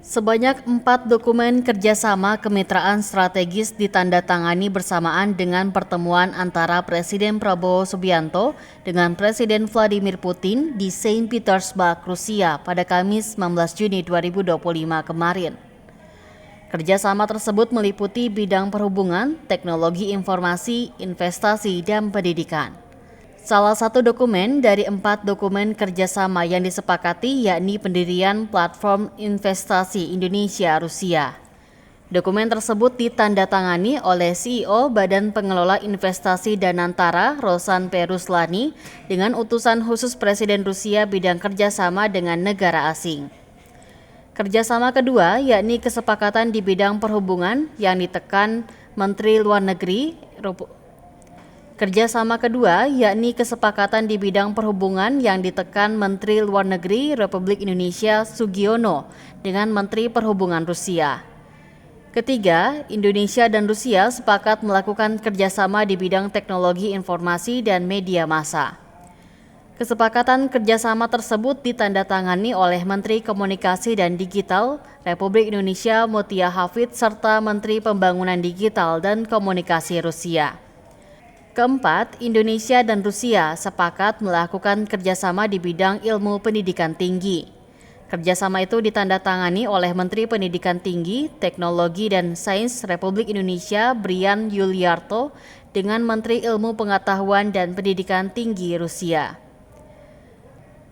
Sebanyak 4 dokumen kerjasama kemitraan strategis ditandatangani bersamaan dengan pertemuan antara Presiden Prabowo Subianto dengan Presiden Vladimir Putin di Saint Petersburg, Rusia pada Kamis 19 Juni 2025 kemarin. Kerjasama tersebut meliputi bidang perhubungan, teknologi informasi, investasi, dan pendidikan. Salah satu dokumen dari 4 dokumen kerjasama yang disepakati yakni pendirian Platform Investasi Indonesia-Rusia. Dokumen tersebut ditandatangani oleh CEO Badan Pengelola Investasi Danantara Rosan P. Ruslani dengan utusan khusus Presiden Rusia bidang kerjasama dengan negara asing. Kerjasama kedua yakni kesepakatan di bidang perhubungan yang ditekan Menteri Luar Negeri Kerjasama kedua yakni kesepakatan di bidang perhubungan yang ditekan Menteri Luar Negeri Republik Indonesia Sugiono dengan Menteri Perhubungan Rusia. Ketiga, Indonesia dan Rusia sepakat melakukan kerjasama di bidang teknologi informasi dan media massa. Kesepakatan kerjasama tersebut ditandatangani oleh Menteri Komunikasi dan Digital Republik Indonesia Mutia Hafid serta Menteri Pembangunan Digital dan Komunikasi Rusia. Keempat, Indonesia dan Rusia sepakat melakukan kerjasama di bidang ilmu pendidikan tinggi. Kerjasama itu ditandatangani oleh Menteri Pendidikan Tinggi, Teknologi dan Sains Republik Indonesia Brian Yuliarto dengan Menteri Ilmu Pengetahuan dan Pendidikan Tinggi Rusia.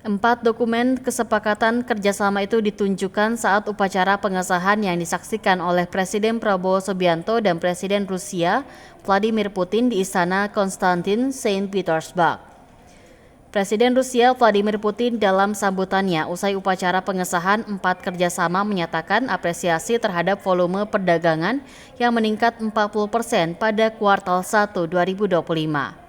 4 dokumen kesepakatan kerjasama itu ditunjukkan saat upacara pengesahan yang disaksikan oleh Presiden Prabowo Subianto dan Presiden Rusia Vladimir Putin di Istana Konstantin Saint Petersburg. Presiden Rusia Vladimir Putin dalam sambutannya usai upacara pengesahan 4 kerjasama menyatakan apresiasi terhadap volume perdagangan yang meningkat 40% pada kuartal 1 2025.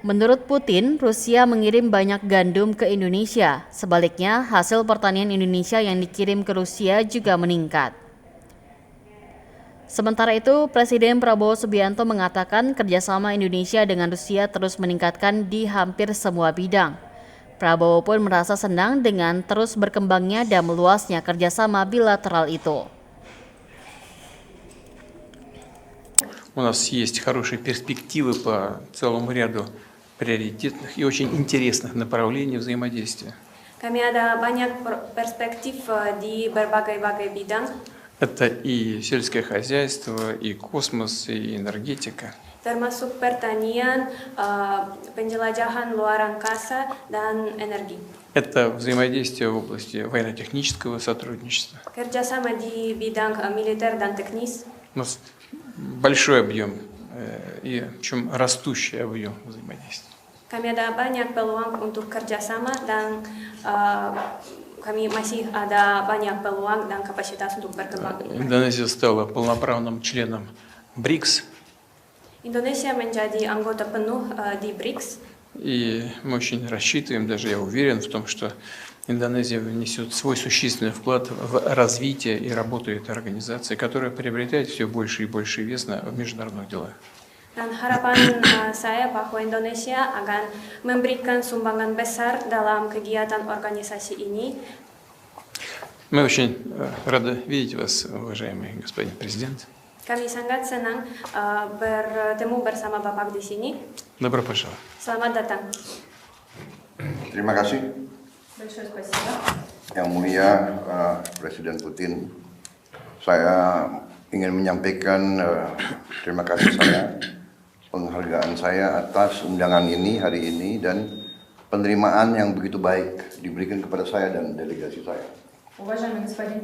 Menurut Putin, Rusia mengirim banyak gandum ke Indonesia. Sebaliknya, hasil pertanian Indonesia yang dikirim ke Rusia juga meningkat. Sementara itu, Presiden Prabowo Subianto mengatakan kerjasama Indonesia dengan Rusia terus meningkatkan di hampir semua bidang. Prabowo pun merasa senang dengan terus berkembangnya dan meluasnya kerjasama bilateral itu. У нас есть хорошие перспективы по целому ряду приоритетных и очень интересных направлений взаимодействия. Kami ada banyak perspektif di berbagai bidang. Это и сельское хозяйство, и космос, и энергетика. Termasuk pertanian, penjelajahan luar angkasa, dan energi. Это взаимодействие в области военно-технического сотрудничества. Kerjasama di bidang militer dan teknis. У нас большой объем и причем растущий объем взаимодействия. Kami ada banyak peluang untuk kerjasama dan kami masih ada banyak peluang dan kapasitas untuk berkembang. Индонезия стала полноправным членом БРИКС. Indonesia menjadi anggota penuh di BRICS. И мы очень рассчитываем, даже я уверен в том, что Индонезия внесет свой существенный вклад в развитие и работу этой организации, которая приобретает все больше и больше вес в международных делах. Dan harapan saya bahwa Indonesia akan memberikan sumbangan besar dalam kegiatan organisasi ini. Мы очень рады видеть вас, уважаемый господин президент. Kami sangat senang bertemu bersama Bapak di sini. Добро пожаловать. Selamat datang. Terima kasih. Большое спасибо. Yang mulia Presiden Putin, saya ingin menyampaikan terima kasih saya, penghargaan saya atas undangan ini hari ini dan penerimaan yang begitu baik diberikan kepada saya dan delegasi saya. Уважаемый господин